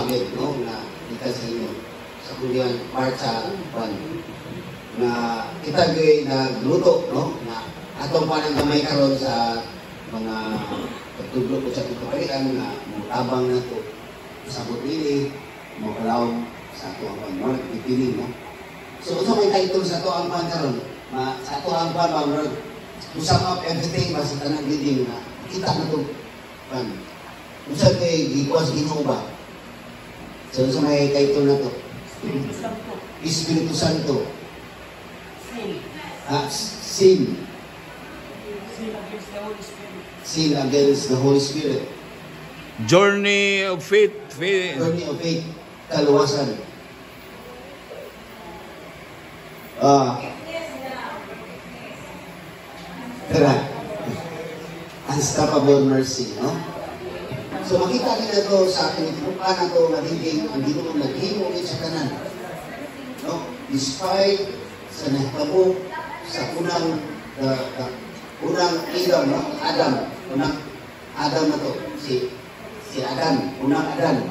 gid no na kita sa inyo sa kulian part sa na kita gyud nagluto no na atong panang gamay karon sa mga pagtudlo ko sa kapalian na tabang na to sa butili mo kalawon sa ato ang panmorg pipiling no. So unsa may title sa ato ang pan karon? Sa ato ang pan ba to sum up everything ba sa tanang reading na kita na to pan. Unsa kay gikuas Ginoo ba? So unsa may title na to? Espiritu Santo. Sin. Sin against the Holy Spirit. Journey of faith. Journey of faith. Kaluwasan. Tara. Unstoppable mercy, no? So makita din ito sa pinagpukan na ito nagiging ang Ginoo naghimo sa kanan. No? Despite sa nahitabo sa unang Adam, no? Unang Adam na to, si Adan, unang Adan.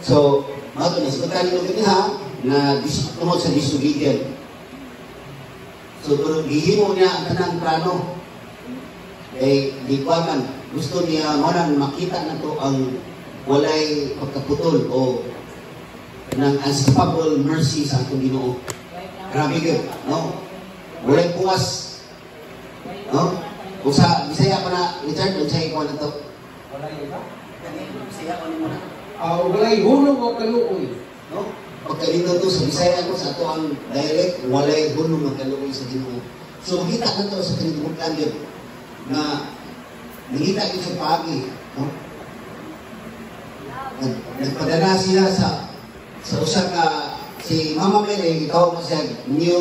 So, mato na, so kanino kiniha na tungkol sa disobedient. So, pero gihimo niya ang tanang plano. Di pa man, gusto niya manang makita na to ang walay pagkaputol o ng unstoppable mercy sa atong Ginoo. Grabe yun, no? Walay puwas. No? Kung sa Bisaya pa na, Richard, kung sa'yo ko na to. Walay ba? Bisaya ko na. Walay hulong o kaluoy. No? Pagkalino to sa Bisaya ko, sa ato ang dialect, walay hulong o kaluoy sa Ginoo. So, makita na to sa kanibukan yun na nakita yun sa pagi. No? Nagpadala siya sa usa ka si Mama Mary, ikaw mo siya new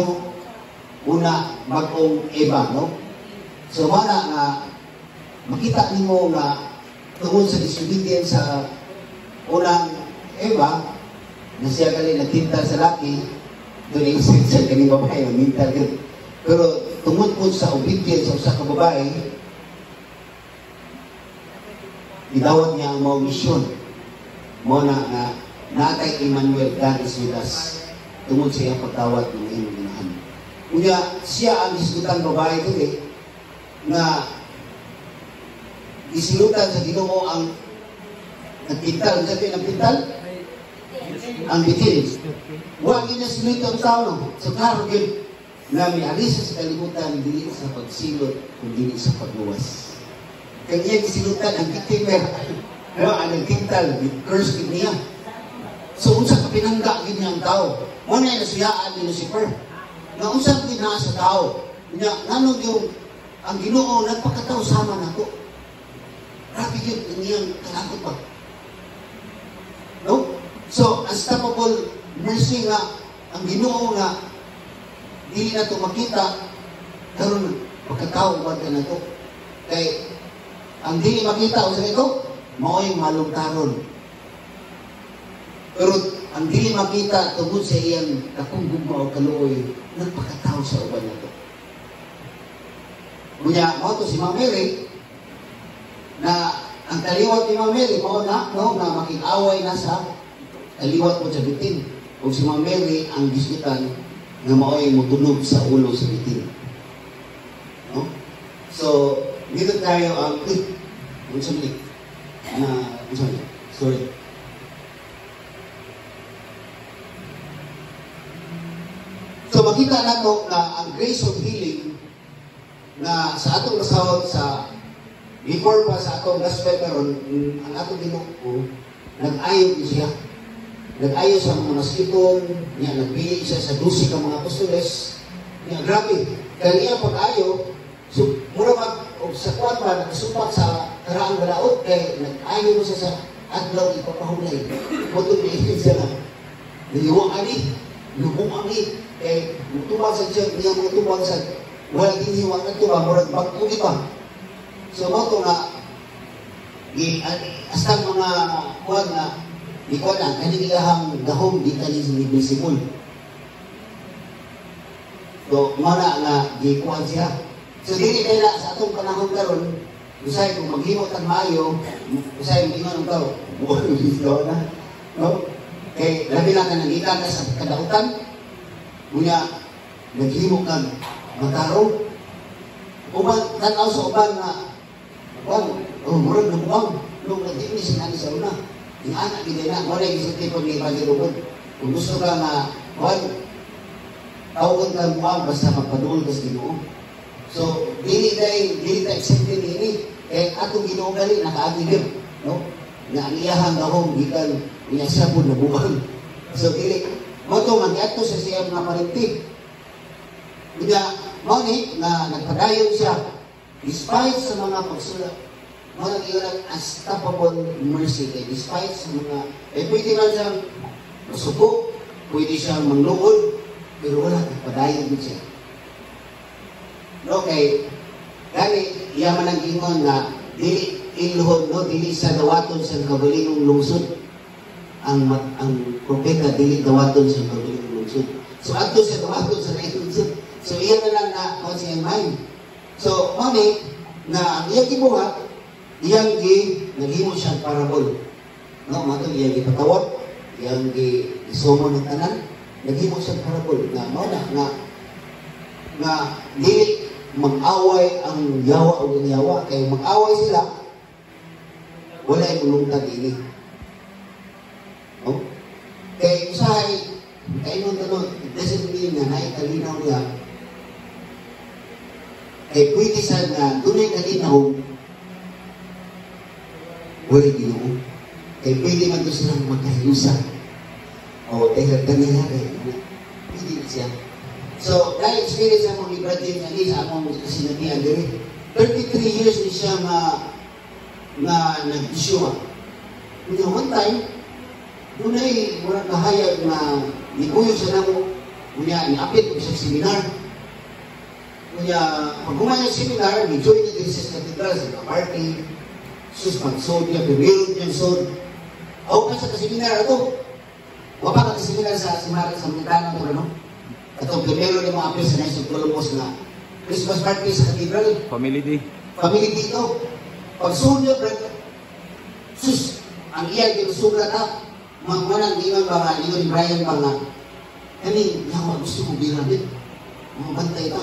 una bagong Eva, no? So mana nga makita nimo nga tungod sa disobedience sa unang Eva na siya kali nagtintal sa laki doon ay isip sa kaning babae mintal yun. Pero tungod po sa obedience sa usa ka babae idawat niya ang mga misyon mo na natay Emmanuel, God is with us. Tungod sa iyang pagtawad ng iyong ginahan. Kunya, siya ang islutan babae ito na isilutan sa Ginoo ang nagpintal. Sabi ng pintal? Ang bitin. Huwag niya silutan tao. So, klaro yun na may alisa sa kalimutan hindi sa pagsilot kung hindi sa pagluwas. Kanya isilutan ang victimer. Ang nagpintal, curse niya. So, unsa ka pinangga gid niyang tao. Mo na nasuyaan ni Lucifer. Na unsa gid na sa tao. Nya nganong yung ang Ginoo nagpakataw sama nato. Grabe gyud niyang kalakot ba. No? So, unstoppable mercy nga ang Ginoo nga dili na to makita karon pagkatao ba na to. Kay ang dili makita unsa ito mao'y malungkaron. Pero ang dili makita tungod sa iyang kapunggugma o kaluoy, nagpakatao sa uban na ito. Kunya, mo to si Mama Mary, na ang kaliwat ni Mama Mary, mo na, no, na makikaway na sa kaliwat mo sa bitin. O si Mama Mary, ang gisgutan na mao'y mutunog sa ulo sa bitin. No? So, dito tayo ang sorry. So makita nato na ang grace of healing na sa atong nasawag sa before pa sa atong gospel karon ang atong Ginoo nag-ayo siya. Nag-ayo sa mga mosquiton, niya nagpili siya sa 12 ka mga apostoles. Niya grabe, kaya pag-ayo so mura mag sa kuwan pa nagsupak sa karaang balaod kay nag-ayo mo siya sa adlaw ipapahulay. Butod ni siya na. Niliwang ani, lubong ani, kay tubang sa siya, niya mga tubang sa wala giniwa na tubang, murag bagtugi pa. So, mato na astang mga kuwan na di ko na, kanilahang gahom di kanil visible. So, mana nga di kuwan siya. So, dili kaya sa atong panahon karon Usay kung maghimo tag maayo, usay ingon utaw, mo dito na. No? Kay labi na ka nangita ka sa kadautan. Unya naghimo kag matarong. Uban tanaw sa uban nga murag na buwang. Nung nag-inis sinani sa una. Yung anak gina na, wala yung isang tipo ni Padre Robert. Kung gusto ka nga, tawagan ka buwang basta magpaduol ka sa Ginoo. So, dili tayo accepted ini. Eh, atong Ginoo gali, nakaagigib. No? Nga ang iyahang gahong, gikan, niya siya po nabuwang. So, dili. Moto, mag-ato sa siya mga parintig. Kaya, moni, na nagpadayon siya, despite sa mga pagsulat, mga iyon unstoppable mercy. Despite sa mga, pwede man siyang masuko, pwede siyang mangluod, pero wala, nagpadayon din siya. Okay, gani, yaman ang ingon na, dili iluhod, no, dili sa dawaton sa kabalingong lungsod, ang propeta, dili dawaton sa kabalingong lungsod. So, ato sa dawaton sa lungsod. So, iyan na lang na, kung siya mind. So, mami, na ang iyang gibuhat, iyang naghimo siyang parabol. No, mato iyang ipatawag, iyang isumo ng tanan, naghimo siyang parabol. Na mo na dili mag-away ang yawa o ang yawa. Kaya mag-away sila, wala yung ulungtad ini. No? Kaya usahay, kaya nung tanong, it doesn't mean na naitalinaw niya. Kaya pwede sa na tunay kalinaw, wala Ginoo. Kaya pwede man doon silang magkahilusan. O, kanila pwede na siya. So, dahil experience ang mga Ibrahim niya sa among sinabihan diri, 33 years ni siya nag-isyuha. Kaya one time, doon ay murang kahayag na nikuyog sa namo, kaya ni-apit ko sa seminar. Kaya, pag gumayon sa seminar, ni-join niya din sa cathedral, sa party, sus, mag-sod niya, pimilog niyang sod. Ako ka sa seminar ito. Wapa ka sa seminar sa Amerikano ito, no? Ito, primero ni mga apil sa Naisog Colomos na Christmas party sa cathedral. Family day. Family dito. Pag sud niya, sus, ang iya, ginusulat na, magmanang ingon ba nga, ingon ni Brian ba nga, kani, yawa, gusto mo binabit. Mga bantay ka.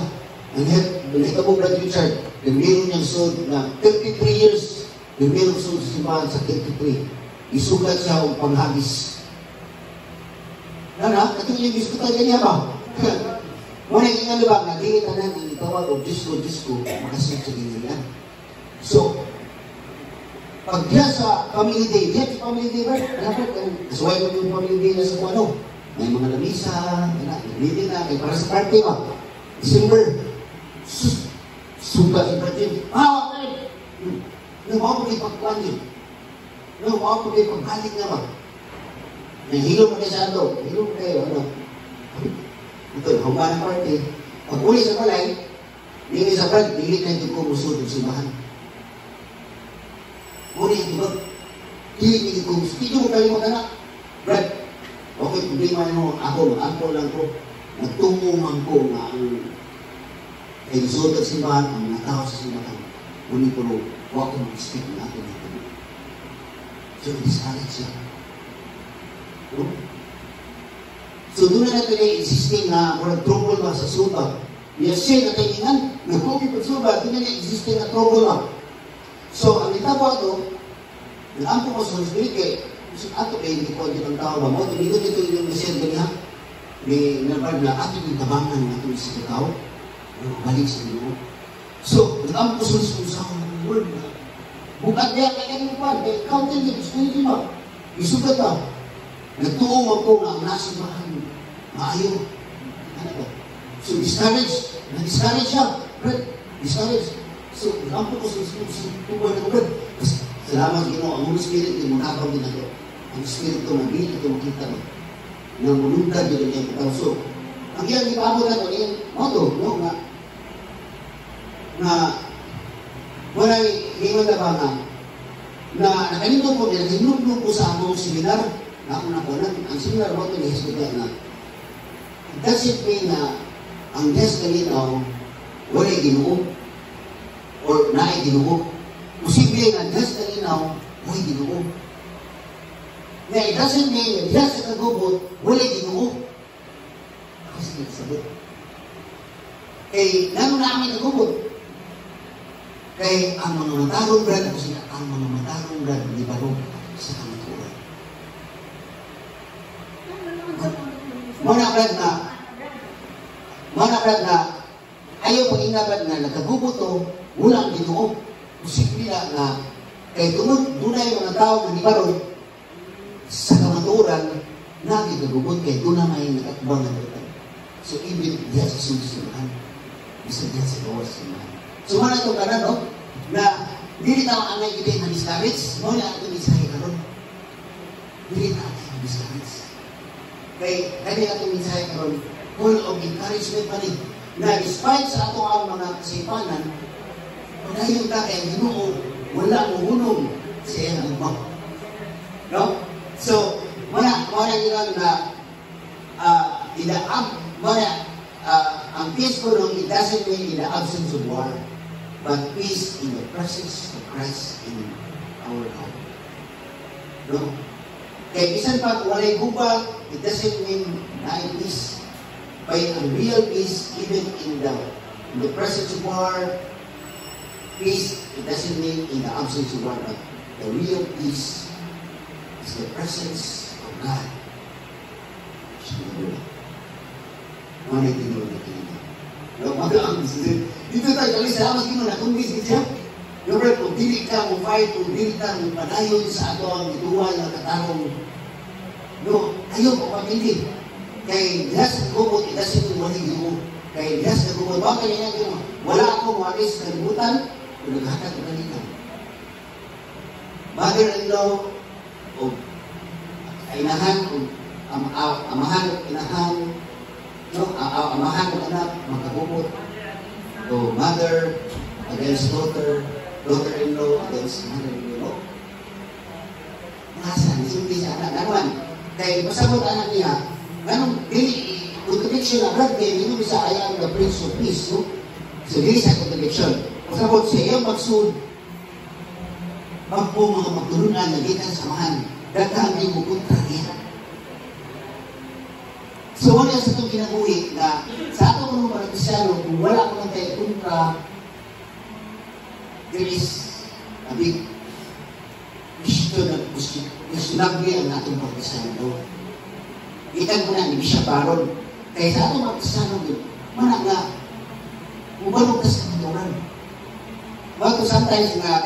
And yet, binita mo Brad Richard, primero niyang sud na 33 years, primero sud sa simbahan sa 33. Isugat siya ang panghagis. Nana, katong yung diskutan niya ba? Muna yung nga ba, nagingit na ang itawag o Diyos ko, makasip sa ginila. So, pag diya sa family day, diya sa family day ba? Kasuway mo yung family day na sa kung ano. May mga lamisa, nabili na, may para sa party ba? December, suga si Bradin. Okay! Namaw ko kayo pagkuhan yun. Namaw ko kayo pagbalik na ba? Nahilo mo kayo sa ano? Hilo mo kayo, ano? Ito, hamba ng party. Pag uli sa balay, hindi sa Brad, dili na hindi ko musod ng simbahan. Uli, di ba? Dili ko musod. Hindi mo kalimutan na. Brad, okay, problema mo, ako lang ko. Nagtungumang ko na ang musod ng simbahan, ang mga tao sa simbahan. Uli ko rin, huwag ko mag-stick na ako dito. So, discourage siya. No? So, doon na natin ay existing na murag trouble ba sa suba. Yes, siya na kailangan, nagkubi pag suba, doon na existing na trouble ba. So, ang itabo ito, nag-ampo ko sa Spirit kay, ato kayo hindi ko ang tao ba mo, dito yung nasir ganyan, may nabag na ato yung tabangan na ito sa tao, balik sa inyo. So, nag-ampo ko sa word na, bukat niya, kaya mo pa, kaya counter niya, gusto niyo ba? Isugat ba? Nagtuong ako nga ang nasibahan. Maayo. Ano ba? So, discourage. Na-discourage siya. Brad, discourage. So, nakampo ko sa tuwa na ko, Brad. Salamat Ginoo, ang Holy Spirit, yung mga din ako. Ang Spirit ko, mabili ito makita mo. Na mulundan din ang iyong so, ang iyang ipabot na ito, yung moto, no, na wala yung na ba na nakalindong ko, nakalindong ko sa among seminar, na ako nakunan, ang similar mo ito ni Jesus na does it mean na ang Diyos kalinaw wala Ginoo or naay Ginoo? posible nga Diyos na linaw, huwag Ginoo. Nga it doesn't mean nga Diyos sa kagubot, wala Ginoo. Ako sige sabot. Kay nano namin kagubot. Kay ang mga matarong brad, ako sila, ang mga matarong brad, di ba ro sa kamaturan. Mga brad na, ayaw pag-ingabad na nagkagubot o, wala ang Ginoo. Posible na kay tungod dunay mga tao na nibaron sa kamaturan na gigagubot kay doon na may nakatubang na doon. So even diya sa susunod bisa diya sa gawas na. So mana ito ka na no? Na dili na ang angay gid na discourage mo na ato mensahe karon. Dili na ang discourage. Kay kani ato mensahe karon full of encouragement pa rin na despite sa ato ang mga kasipanan padayon ta kay Ginoo wala mo hunong siya ang bang. No? So, wala nila na ang peace ko nung it doesn't mean in the absence of war, but peace in the presence of Christ in our heart. No? Kaya bisan pag walay guba, it doesn't mean na peace. But a real peace, even in the presence of war, peace, it doesn't mean in the absence of war, but the real peace is the presence of God. Mana tinuloy na tinuloy. Dito tayo kali sa amas kino na kumbis niya. Yung rin, kung dili ka mo fight, kung dili ka mo panayon sa ato ang ituwa na katarong. No, ayaw ko pamili. Kay Diyas na gumot, it doesn't mean wala Ginoo. Kay Diyas na gumot, bakit niya Ginoo? Wala akong maris sa kalimutan, kung naghatag ko kalimutan. Mother-in-law, o inahan, o amahan, inahan, no, amahan ng anak, magkabubot. So, mother against daughter, daughter-in-law against mother-in-law. Nasa, simple sa anak. Naman, kay pasabot anak niya, ganun, dili, contradiction na brad, kaya hindi bisa ayaw the Prince of Peace, no? So, dili sa contradiction. Pasabot sa iyong magsud, magpo mga magtulunan na gikan samahan, daghang di mo kontra niya. So, wala sa itong kinabuhi na sa ato mga mga Kristiano, kung wala ko ng tayo kontra, there is a big questionable ang atong mga Kristiano. Itan ko na, hindi siya baron. Kaya sa atong mga Kristiano, mana nga, ubalog ka sa katuran. Well, sometimes nga,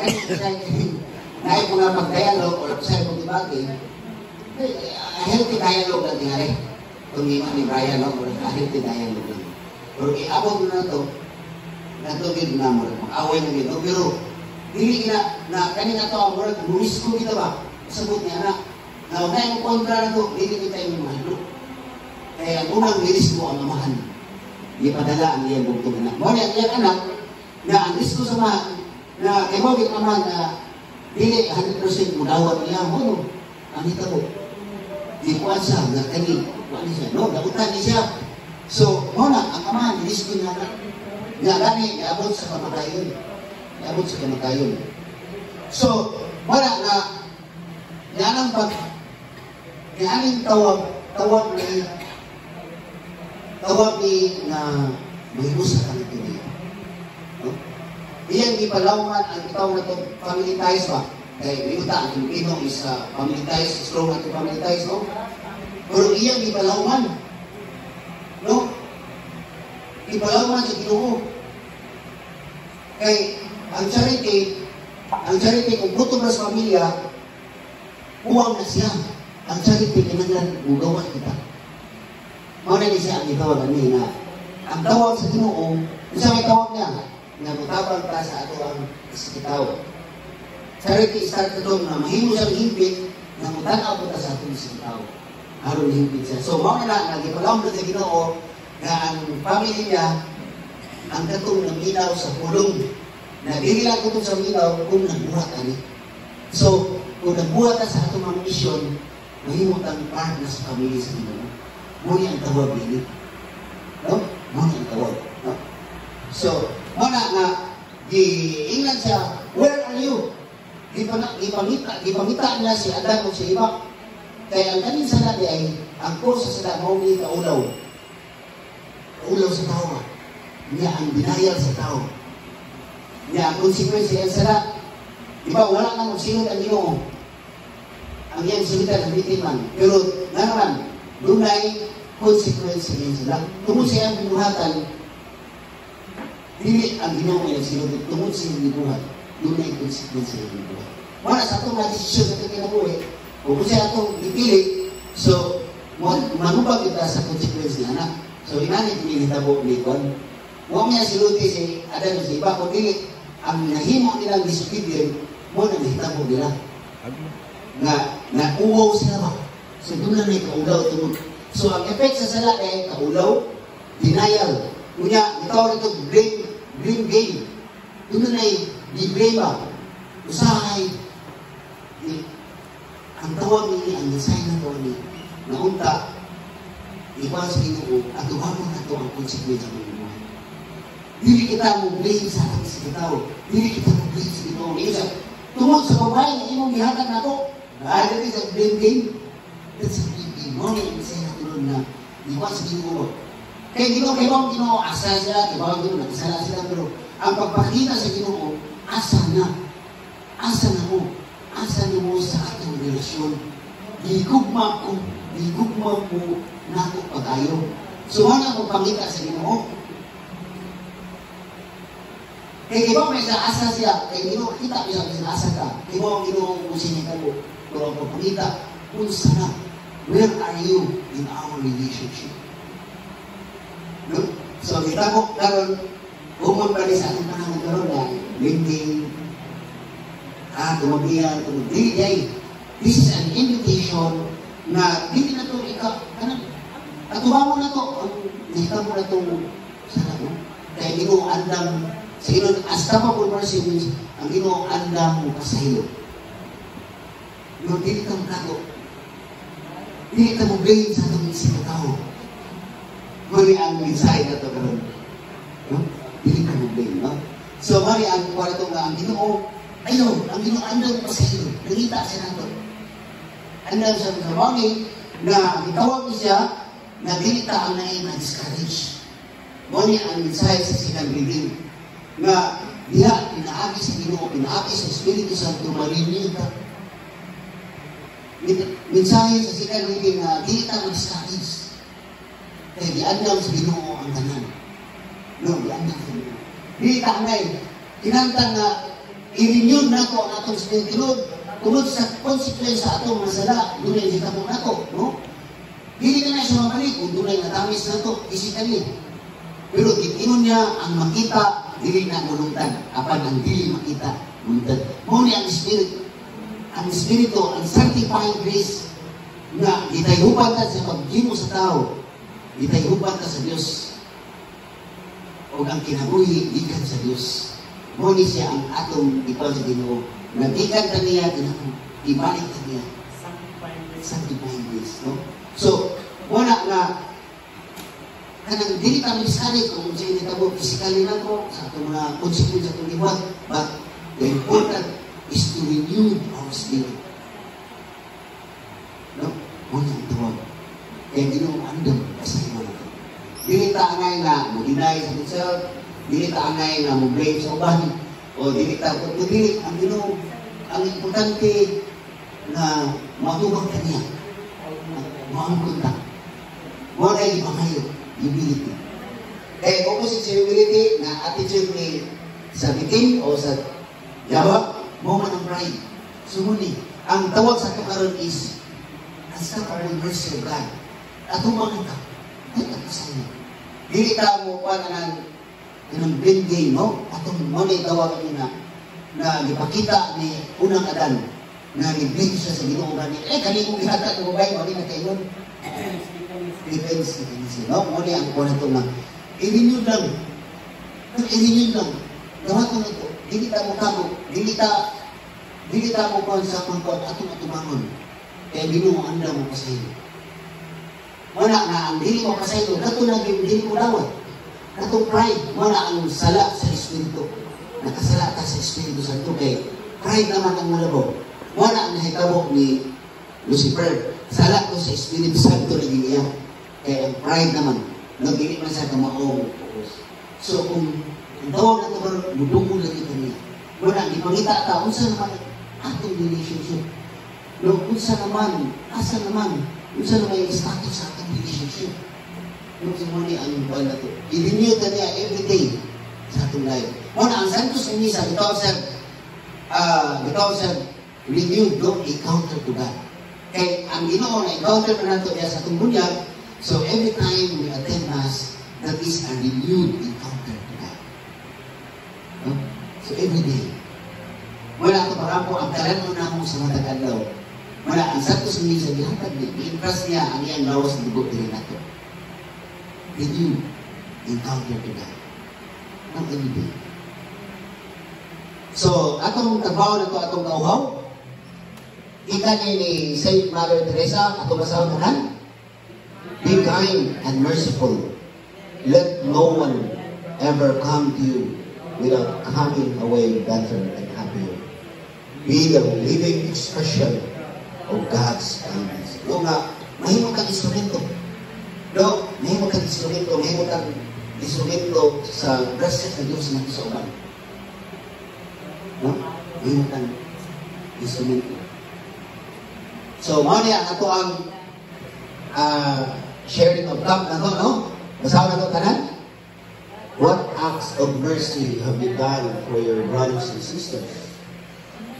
kahit mga mag-dialogue or sa mga debate, healthy dialogue lang tingari. Kung ni Brian, no? Healthy dialogue lang. Pero iabot na ito, natugid na mo, mag-away na gito. Pero, dili na kanina ito ang word, lumis ko kita ba? Sabot niya na, na unay mo kontra na ito, dili kita yung mahalo. Kaya unang lilis mo ang amahan. Di padala ang iyang bugtong anak. Muna ang iyang anak, na ang risko sa mahal, na kemawit naman na dili 100% mudawat niya mo, ang hita mo. Di kuwan siya, na kani, kuwan siya, no, nautan niya siya. So, muna, ang amahan, risko niya na, nga gani, iabot sa kamatayon. Iabot sa kamatayon. So, muna na, yanang pag, yaning tawag ni na mahimusa ka nito niya. No? Iyang ipalawman ang itaw na ito, family ties ba? Kaya minuta, ang Pilipino is family ties, strong na ito family ties, no? Pero iyang ipalawman. No? Ipalawman sa Ginoo. Kaya ang charity kung buto na sa pamilya, uwang na siya. Ang charity kinanglan, ugawan kita. Mauna ni siya ang itawag na ang tawag sa Ginoo, isa may tawag niya, na matabang ka sa ato ang isikitaw. Charity start na doon na mahimo siyang himpit na mutanaw po ta sa ato isikitaw. Aron himpit siya. So, mauna na, nagipalawag na sa Ginoo na ang family niya, ang katong naminaw sa pulong. Na dili lang katong sa minaw kung nagbuhat ani. So, kung nagbuhat ka sa ato mga mission, mahimo tang part na sa family sa Ginoo. Muna ang tawag ini. No? Muna ang tawag. No? So, muna nga, giingnan siya Where are you? Gipangita nila si Adan o si Iba. Kaya ang kanin sa nabi ay, ang kursa sa damo ni kaulaw. Kaulaw sa tao. Niya ang binayal sa tao. Niya ang konsekwensya sa na. Diba, wala nang magsinod ang Ginoo. Ang iyang sulita ng bitiman. Pero, naman, doon ay konsekwensya niya sila. Tungkol siya ang binuhatan, dili ang Ginoo ay sinod. Tungkol siya ang binuhat, doon ay konsekwensya ng binuhat. Wala sa itong desisyon sa kinabuhi, kung siya itong ipili, so, manubag kita sa konsekwensya na. So, inanit pinitabo ni Kon. Huwag niya siluti si Adan si Iba, kung dili, ang nahimo nilang disobedient, mo na nahitabo nila. Na uwaw sila ba? So, doon na may kaulaw tungkol. So, ang effect sa sala ay kaulaw, denial. Kunya, itawag ito blame game. Doon na ay di-blame ba? Usahay. Ang tawag ni, ang design na tawag ni, na unta, ikaw sa Ginoo, at uhamon na ito ang konsekwensya ng buhay. Dili kita mo blame sa ating sa tao. Dili kita mo blame sa Ginoo. Tungkol sa babae na imong gihatag na ito, dahil ito sa blame game, that's a blame game. Mo na yung design na tulad na, ikaw sa Ginoo. Kaya Ginoo, kaya bang Ginoo, asa sila, kaya bang Ginoo, nakasala sila, pero ang pagpakita sa Ginoo, asa na. Asa na mo. Asa na mo sa ating relasyon. Gigugma mo na ito pag-ayo. So, ano ang pangita sa Ginoo? Kaya iba may sa asa siya, kaya Ginoo, kita mo sa asa ka. Kaya mo ang Ginoo kung sinita mo. Pero ang pagpakita, kung sana, where are you in our relationship? No? So, kita mo, karon umon pa rin sa ating panahon karon na linking, tumagiyan, tumagdigay. This is an invitation na hindi na ito atuwa mo na ito, nakita mo na ito sana mo. Kaya Ginoo andam, sa Ginoo, as capable persons, ang Ginoo andam mo kasayo. Dili ka mo kato. Dili ka mo blame sa itong isip na tao. Mali ang mensahe na ito karon. No? Dili ka mo blame, no? So, mali ang kwarto nga ang Ginoo, ayaw, ang Ginoo andam mo kasayo. Nangita siya na ito. Andam siya sa mali na itawag niya na dili ta ang naay na-discourage. Mali ang mensahe sa second reading na diha, pinaagi sa Ginoo, pinaagi sa Espiritu Santo, marinig ka. Mensahe sa second reading na dili ta ma-discourage. Kaya diandam sa Ginoo ang tanan. No, diandam sa Ginoo. Dili ta ang naay, kinantang na i-renew na ko ang atong Espiritu. Tungod sa consequence sa atong masala, dunay di kamo na to, no? Dili na siya mabalik, kung dunay natamis na to, physically. Pero gitingon niya ang makita, dili na mulungtad. Apan ang dili makita, mulungtad. Muna ang Espiritu. Ang Espiritu, ang sanctifying grace na itayuban ka sa pagkimo sa tao, itayuban ka sa Diyos. O ang kinabuhi, ikan sa Diyos. Muna siya ang atong ikaw sa Ginoo. Nagikan ka niya, ibalik ka niya. Sanctifying grace, no? So, wala na, kanang dili ka mag-discourage kung siya initabo, physically na ko, sa itong mga consequence sa itong liwat, but the important is to renew our spirit. No? Wala ang tawag. Kaya Ginoo andam sa iyo na ito. Dili ta angay na mo-deny sa itself, dili ta angay na mo-blame sa uban, o dili ta, dili ang Ginoo, ang importante na matubang ka niya. Maangkot ka. Wala yung pangayo, humility. Kaya opposite sa humility na attitude ni sa bitin o sa Jawa, moment of pride. Sumuni, ang tawag sa karon is unstoppable mercy of God. At umangan ka. Ay, kapasayo. Dili ka mo pa na ng blame game, no? Atong mali tawag niya na ipakita ni unang Adan na ni-blame siya sa Ginoo gani. Kani kong gihata ng babae, mali na kayo. Defense mechanism, no? Mali ang kuha na ito na i-renew lang. I-renew lang. Gawat ko na ito. Dili ta mo kamo. Dili ta mo kuha sa pangkuhan atong atubangon. Kaya Ginoo anda mo pasayo. Wala na ang dili mo pasayo. Kato na dili mo dawat. Katong pride, wala ang sala sa Espiritu. nakasalata sa Espiritu Santo kay pride naman ang mulabo. Wala ang nahitabo ni Lucifer. Sala ko sa Espiritu Santo na niya. Kaya ang pride naman, nagdili man sa kamaong. So kung ang tawag na ito, mudungo lang ito niya. Wala, ipangita ta, unsa naman atong relationship. No, unsa naman, asa naman, unsa naman yung status sa atong relationship. No, sa muli ang buwan na ito. I-renew ka niya every day sa atong life. Muna, ang Santos ni Misa, bitaw sa renewed, no, encounter to God. Kaya ang Ginoo na encounter na nato niya sa atong bunyag, so every time we attend Mass, that is a renewed encounter to God. No? So every day. Wala ito parang po, ang kalan na ako sa matagal daw. Wala, ang Santos ni Misa, gihatag niya, i-impress niya ang iyang lawas ng dugo din nato. Renewed encounter to God. Ang every day. So, atong trabaho na ito, atong kauhaw, ika ni Saint Mother Teresa, atong basahon kanan, be kind and merciful. Let no one ever come to you without coming away better and happier. Be the living expression of God's kindness. No nga, mahimo kang instrumento. No, mahimo kang instrumento, mahimo kang instrumento sa grasya sa Diyos na sa uban. No? Mahimo kang instrumento. So, mao niya ato ang sharing of love na to, no? Basaw na to tanan. What acts of mercy have you done for your brothers and sisters?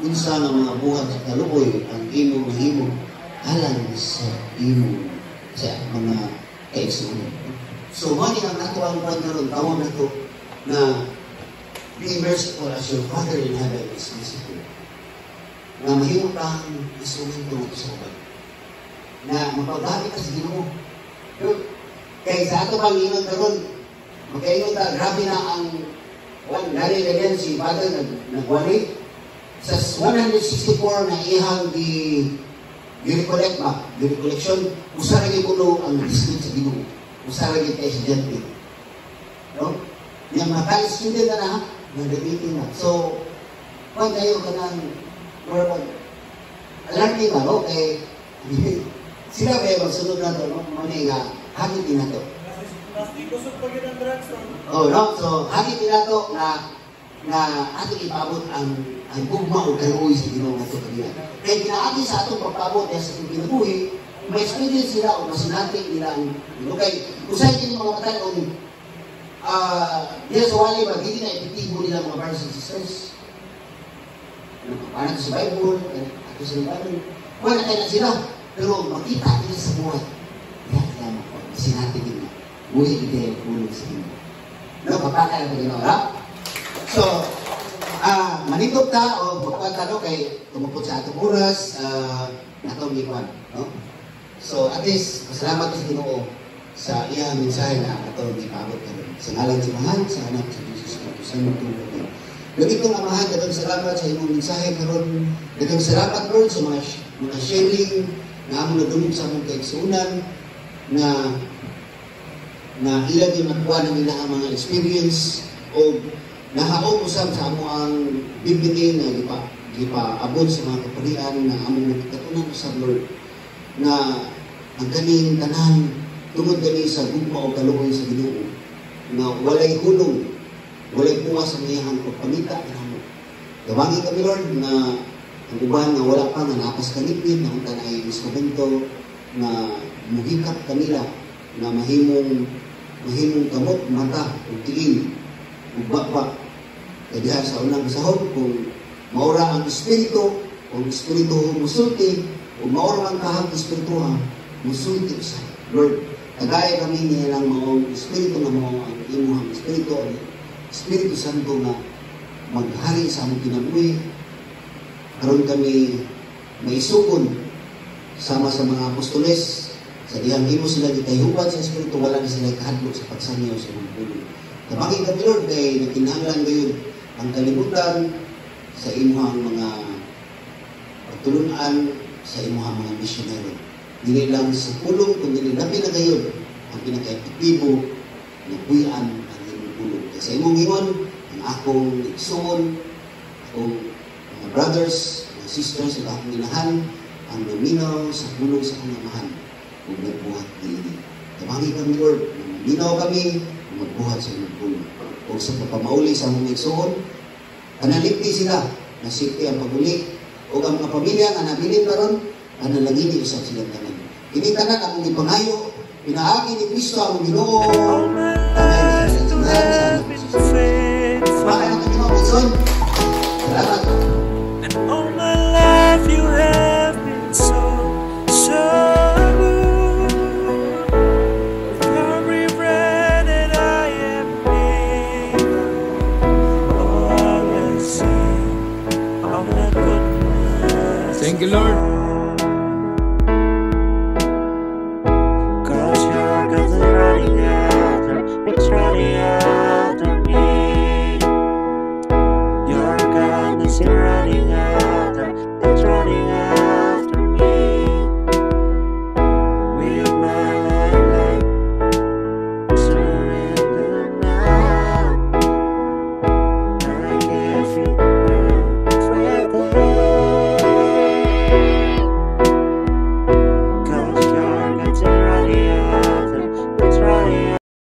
Unsa nga mga buhat sa kaluoy ang imo mahimo alang sa imo sa mga kaigsuonan. So, mao niya ato ang pagkaroon tawag na to na be merciful as your Father in heaven is merciful. Na mahimo kang instrumento sa uban. Na mapagbalik ka sa Ginoo. Kaya sa ato pang ingon karon, magkaingon ta, grabe na ang nari ganyan si Father nagwari. Sa 164 na ihang di-recollect ba? Di-recollection, usa lagi kuno ang district sa Ginoo. Usa lagi kay estudyante. No? Yung mga student na nag-meeting na. So, pag kayo ka ng alarming ba, no? Eh, sila ba yung magsunod na ito, no? Muna nga, hagit din na ito. Oh, no? So, hagit din na ito na ating ipabot ang gugma o kaluoy sa Ginoo nga ito kanina. Kaya ginaagi sa atong pagpabot sa itong kinabuhi, may experience sila o masinating nila ang kay usay din mga mataon diya sa wali ba, hindi na epektibo nila mga brothers and sisters. Paano sa Bible, ato sa Bible, wala kayo na sila. Pero makita nila sa buhay. Yan lang ako. Kasi natin nila. Buhay ito yung kulong sa inyo. No, kapaka na ito ginawa. So, manitog ta o magpapag no, kay tumupot sa atong oras, atong liwan. No? So, at least, masalamat sa Ginoo sa iyang mensahe na atong ipabot ka rin. Sa ngalan sa mahal, sa anak sa Jesus Christ, sa magtulog ka. Lagi kong amahan, dagang salamat sa imong mensahe karon. Dagang salamat Lord sa mga sharing na among nadulog sa among kaigsuonan na ilang yung nakuha na nila ang mga experience o nahaog usab sa amo ang bibiliin na gipaabot sa mga kaparian na among nakatunan sa Lord na ang kaning tanan tungod kami sa gugma o kaluoy sa Ginoo na walay hulong, walay puwa sa mayahang pagpamita na mo. Gawangin kami Lord na ang uban na wala pa nga napas kanipin na unta na ay instrumento na muhikap kanila na mahimong kamot, mata, o tiin, o bakbak. Kaya sa unang sahod, kung maura ang espiritu, kung espiritu musulti, kung maura ang kahang espiritu musulti sa Lord. Kagaya kami niya ng mga espiritu na mga ang imuhang espiritu, Espiritu Santo na maghari sa among kinabuhi. Karon kami maisugon sama sa mga apostoles sa dihang himo sila gitayuban sa espiritu, wala na sila kahadlok sa pagsanyaw sa mga pulo. Kapangin kami Lord kay nakinahanglan gayon ang kalibutan sa imuhang mga pagtulunan sa imuhang mga misyonero. Dili lang sa pulong kundi labi na gayon ang pinaka-epektibo na buyan ang imong pulong. Sa imong ingon, ang akong igsoon, akong mga brothers, mga sisters, ug akong inahan, ang naminaw sa pulong sa akong amahan, ug nagbuhat niini. Tabangi kami, Lord, naminaw kami, ug magbuhat sa inyong pulong. O sa pagpamauli sa mga igsoon, kanalipti sila, na safety ang paguli, o ang mga pamilya nga nabilin karon, kanalangini usap silang tanan. Ini tanan ang ipangayo, pinaagi ni Kristo ang Ginoo. Amen. Bakit ang Ginoo Pagson? Salamat. And all my life you have been so good. Every breath that I am able, oh, I will sing of the goodness. Thank you, Lord.